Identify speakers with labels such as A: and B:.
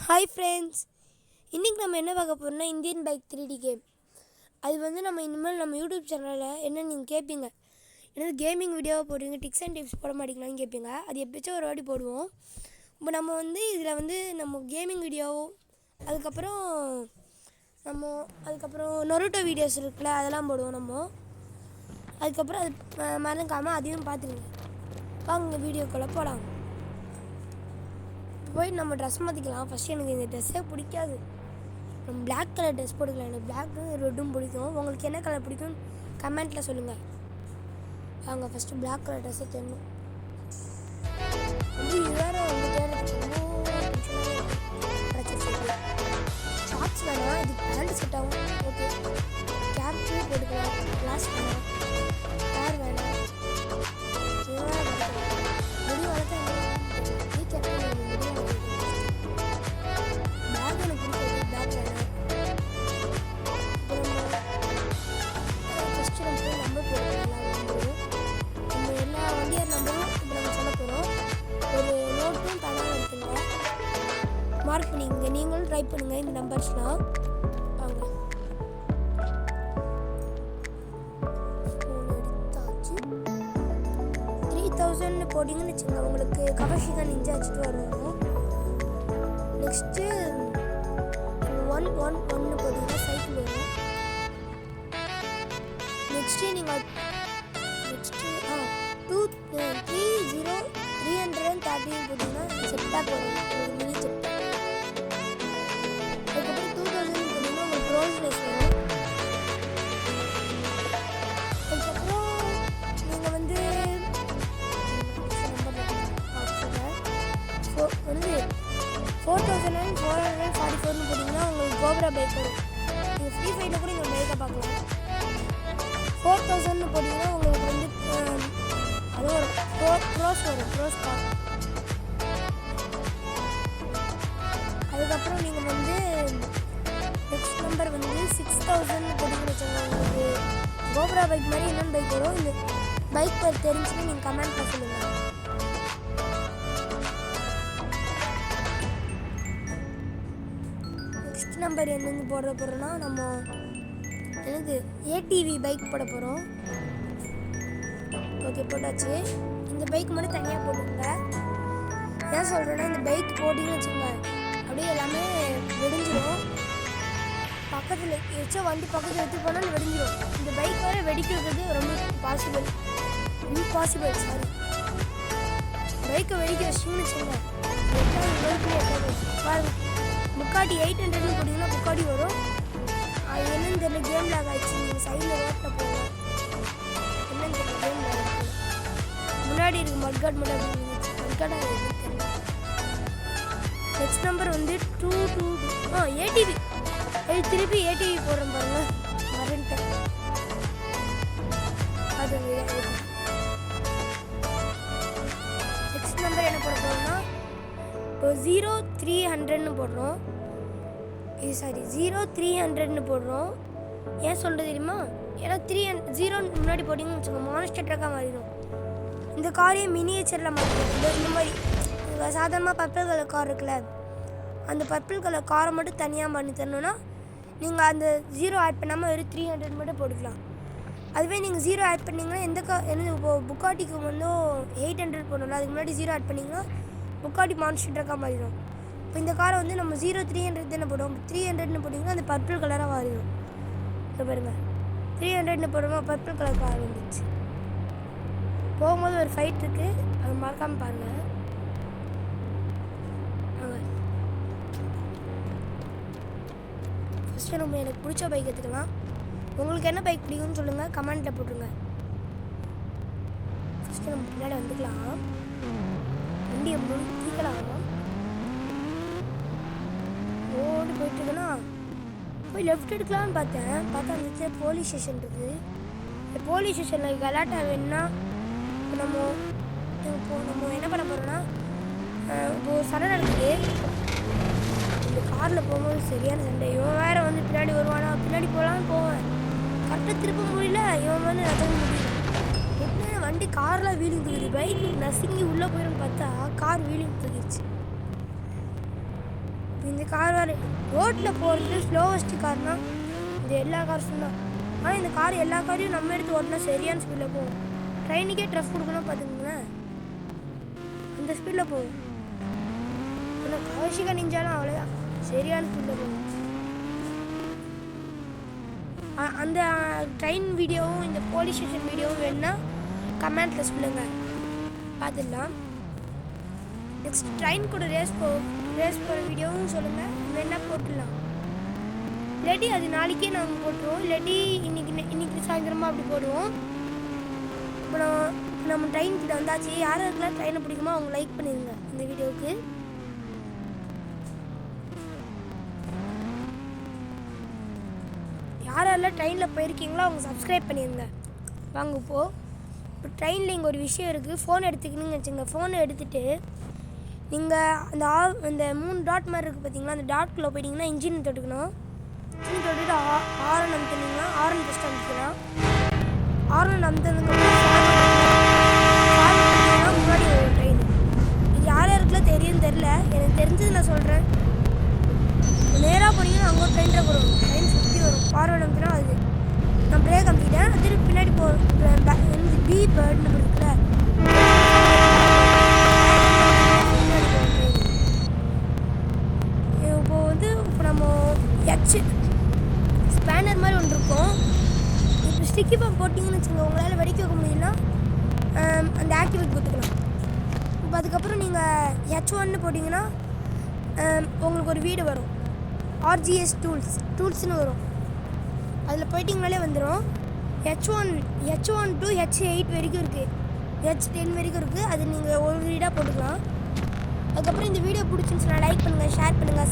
A: Hi friends, இன்றைக்கி நம்ம என்ன பார்க்க போகிறோம்னா இந்தியன் பைக் 3D கேம். அது வந்து நம்ம இனிமேல் நம்ம யூடியூப் சேனலில் என்ன நீங்கள் கேட்பீங்க, என்னது கேமிங் வீடியோவை போடுவீங்க, டிப்ஸ் அண்ட் டிப்ஸ் போட மாட்டீங்களான்னு கேட்பீங்க. அது எப்போச்சும் ஒரு வாட்டி போடுவோம். இப்போ நம்ம வந்து இதில் வந்து நம்ம கேமிங் வீடியோ, அதுக்கப்புறம் நொருட்டோ வீடியோஸ் இருக்குல்ல, அதெல்லாம் போடுவோம் நம்ம. அதுக்கப்புறம் அது மறக்காமல் அதையும் பார்த்துருங்க. வாங்க வீடியோக்குள்ளே போகலாம். போய் நம்ம ட்ரெஸ் மாற்றிக்கலாம். ஃபஸ்ட்டு எனக்கு இந்த ட்ரெஸ்ஸே பிடிக்காது. நம்ம பிளாக் கலர் ட்ரெஸ் போட்டுக்கலாம். எனக்கு பிளாக்கும் ரெட்டும் பிடிக்கும். உங்களுக்கு என்ன கலர் பிடிக்கும்னு கமெண்ட்டில் சொல்லுங்கள். அவங்க ஃபஸ்ட்டு பிளாக் கலர் ட்ரெஸ்ஸை தேடணும். வந்து இது வேறு அவங்க தேடுறதுக்கு ஷார்ட்ஸ் வேணாம், இது பேண்ட் செட் ஆகும். ஓகே, கேப்ஸு போட்டுக்கலாம். கிளாஸ் வேணாம், ஹேர் வேணாம், முடி வளர்த்தா மார்க் பண்ணிங்க. நீங்களும் ட்ரை பண்ணுங்கள் இந்த நம்பர்ஸ்லாம். வாங்க, ஃபோன் எடுத்தாச்சு. 3000 போட்டிங்கன்னு வச்சுங்க, உங்களுக்கு கவர்ஷி தான் நிஞ்சா வச்சுட்டு வருவோம். நெக்ஸ்ட்டு 111 போட்டிங்கன்னா சைக்கிள் வரும். நெக்ஸ்ட்டு நீங்கள் 330 போட்டிங்கன்னா செட் பேக் வரும், ஒரு மினி செட் பேக். அதுக்கப்புறம் 2000 போட்டிங்கன்னா உங்களுக்கு ரோல்ஸ் ரைஸ் வரும். அதுக்கப்புறம் நீங்கள் வந்து 4444 போட்டிங்கன்னா உங்களுக்கு கோப்ரா பைக் வரும். நீங்கள் ஃப்ரீ ஃபயரில் கூட இந்த பைக்கை பார்க்கலாம். 4000 போட்டிங்கன்னா உங்களுக்கு வந்து அது ஒரு க்ரோஸ் வரும், க்ரோஸ் கார். அதுக்கப்புறம் நீங்கள் வந்து நெக்ஸ்ட் நம்பர் வந்து 6000 போட்டிங்கன்னு வச்சுக்கோங்க. உங்களுக்கு கோப்ரா பைக் மாதிரி என்னென்ன பைக் வரும், இந்த பைக் பேர் தெரிஞ்சுன்னு நீங்கள் கமெண்ட்டில் சொல்லுங்கள். நெக்ஸ்ட் நம்பர் என்னென்னு போட போகிறோன்னா நம்ம எனக்கு ஏடிவி பைக் போட போகிறோம். ஓகே, போட்டாச்சு. இந்த பைக் மட்டும் தனியாக போட்டுங்க. ஏன் சொல்கிறேன்னா, இந்த பைக் போட்டிங்கன்னு வச்சுக்கோங்க, அப்படியே எல்லாமே வெடிஞ்சிடும். பக்கத்தில் வச்சா வண்டி பக்கத்தில் எடுத்து போனால் வெடிஞ்சிடும். இந்த பைக் வேறு வெடிக்கிறது ரொம்ப இம்பாசிபிள். சாரி, பைக்கை வெடிக்க வச்சிங்கன்னு வச்சுக்கோங்க, பாருங்க. புக்காட்டி 800 போட்டிங்கன்னா புக்காட்டி வரும். அது என்னன்னு தெரியல, கேம் லாக் ஆகிடுச்சு. நீங்கள் சைடில் ரோட்டில் போகலாம். என்னன்னு தெரியல, கேம் லாக் ஆகிடுச்சு. முன்னாடி இருக்குது மட்காட் மட்காடாக இருக்குன்னு தெரியல. நெக்ஸ்ட் நம்பர் வந்து 222 ஏடிவி. திருப்பி ஏடிவி போடுறேன் பாருங்க, மறந்துட்டேன். அது நெக்ஸ்ட் நம்பர் என்ன போட போகிறோம்னா 0300 போடுறோம். இது சாரி 0300 போடுறோம். ஏன் சொல்கிறது தெரியுமா, ஏன்னா 0 முன்னாடி போட்டிங்கன்னு வச்சுக்கோங்க, மான்ஸ்டர் ட்ரக்காக மாறிடும். இந்த காரையும் மினியேச்சரில் மாற்றிடும். இந்த மாதிரி சாதாரணமாக பர்பிள் கலர் கார் இருக்குல்ல, அந்த பர்பிள் கலர் காரை மட்டும் தனியாக பண்ணி தரணுன்னா நீங்கள் அந்த 0 ஆட் பண்ணாமல் வெறும் 300 மட்டும் போட்டுக்கலாம். அதுவே நீங்கள் 0 ஆட் பண்ணிங்கன்னா என்ன இப்போது புக்காட்டிக்கு வந்து 800 போடணும்ல, அதுக்கு முன்னாடி 0 ஆட் பண்ணிங்கன்னா புக்காட்டி மான்ஸ்டர் ட்ரக்காக மாறிடும். இப்போ இந்த காரை வந்து நம்ம 0300 தானே போடுவோம். 300 போட்டிங்கன்னா அந்த பர்பிள் கலராக மாறிடும். இப்போ பாருங்கள், 300 போடுவோம், பர்பிள் கலர் கார் வந்துச்சு. போகும்போது ஒரு ஃபைட் இருக்குது, அது மறக்காமல் பாருங்கள். ஃபஸ்ட்டு நம்ம எனக்கு பிடிச்ச பைக் எடுத்துக்கலாம். உங்களுக்கு என்ன பைக் பிடிக்கும்னு சொல்லுங்கள், கமெண்ட்டில் போட்டுருங்க. ஃபஸ்ட்டு நம்ம பின்னாடி வந்துக்கலாம், வண்டியை முடிக்கலாம். ஓடி போயிட்டுருக்குன்னா போய் லெஃப்ட் எடுக்கலான்னு பார்த்தா அந்த போலீஸ் ஸ்டேஷன் இருக்குது. இந்த போலீஸ் ஸ்டேஷனில் கலாட்டா வேணுன்னா நம்ம என்ன பண்ண போகிறோன்னா, இப்போ ஒரு சண்டை நடக்குது. இந்த காரில் போகும்போது சரியான சண்டை. இவன் வேறு வந்து பின்னாடி வருவானா, பின்னாடி போகலான்னு போவேன், கரெக்டாக திருப்ப முடியல. இவன் வந்து நகர முடியல. என்ன வண்டி கார்லாம் வீலிங் தூக்குது, பைக் நசுங்கி உள்ளே போயிடும்னு பார்த்தா கார் வீலிங் தூக்கிடுச்சு. இந்த கார் வேறு ரோட்டில் போகிறது ஸ்லோவஸ்ட் கார்னால் இது எல்லா கார்ஸும் தான். ஆனால் இந்த கார் எல்லா காரையும் நம்ம எடுத்து ஓட்டினா சரியான ஸ்பீடில் போகும். ட்ரெயினுக்கே ட்ரெஸ் கொடுக்கணும் பார்த்துக்கோங்களேன், அந்த ஸ்பீடில் போகும். ஆனால் கௌஷிகா நிஞ்சாலும் அவ்வளோதான் சரியான ஸ்பீடில் போகும். அந்த ட்ரெயின் வீடியோவும் இந்த போலீஸ் ஸ்டேஷன் வீடியோவும் வேணுன்னா கமெண்ட்டில் சொல்லுங்கள், பார்த்துடலாம். நெக்ஸ்ட் ட்ரெயின் கூட ரேஸ் போகிற வீடியோவும் சொல்லுங்கள், வேணா போட்டுடலாம். இல்லாட்டி அது நாளைக்கே நாங்கள் போட்டுருவோம், இல்லாட்டி இன்னைக்கு சாயந்தரமாக அப்படி போடுவோம். இப்போ நம்ம ட்ரெயின் கிட்ட வந்தாச்சு. யாருக்கெல்லாம் ட்ரெயினை பிடிக்குமோ அவங்க லைக் பண்ணிடுங்க இந்த வீடியோவுக்கு. யாரெல்லாம் ட்ரெயினில் போயிருக்கீங்களோ அவங்க சப்ஸ்கிரைப் பண்ணிடுங்க. வாங்க இப்போ ட்ரெயினில் இங்கே ஒரு விஷயம் இருக்குது. ஃபோன் எடுத்துக்கணும்னு வச்சுங்க. ஃபோனை எடுத்துகிட்டு நீங்கள் அந்த 3 டாட் மாதிரி இருக்குது பார்த்தீங்களா, அந்த டாட்குள்ளே போயிட்டீங்கன்னா இன்ஜின் தொட்டுக்கணும். இன்ஜின் தொட்டுட்டு ஆரன் அமுத்துனீங்கன்னா ஆரன் ஃபஸ்ட்டு அமுத்துக்கலாம். ஆரன் அமுத்துனதுக்கப்புறம் முன்னாடி ஒரு ட்ரெயின். இது யாருக்கெல்லாம் தெரியும்னு தெரில, எனக்கு தெரிஞ்சது நான் சொல்கிறேன். நேராக போனீங்கன்னா அங்கே ஒரு ட்ரெயின் ட்ராக் வரும், ட்ரெயின் சுற்றி வரும். ஃபார்வர்ட் அமுத்தினா அது நான் பிரேக் அமுத்திட்டேன். அது பின்னாடி பி பேர்ட்னு இருக்குல்ல, இப்போ நம்ம ஸ்பேனர் மாதிரி ஒன்று இருக்கும். இப்போ ஸ்டிக்கி பம்ப் போட்டிங்கன்னு வச்சுங்க, உங்களால் வெடிக்க வைக்க முடியும்னா அந்த ஆக்டிவேட் கொடுத்துக்கலாம். இப்போ அதுக்கப்புறம் நீங்கள் H1 போட்டிங்கன்னா உங்களுக்கு ஒரு வீடு வரும், RGS டூல்ஸ்னு வரும். அதில் போயிட்டிங்கனாலே வந்துடும். H1 to H8 வரைக்கும் இருக்குது, H10 வரைக்கும் இருக்குது. அது நீங்கள் ஒரு வீடாக போட்டுக்கலாம். அதுக்கப்புறம் இந்த வீடியோ பிடிச்சிருந்துச்சுன்னா லைக் பண்ணுங்கள், ஷேர் பண்ணுங்கள்,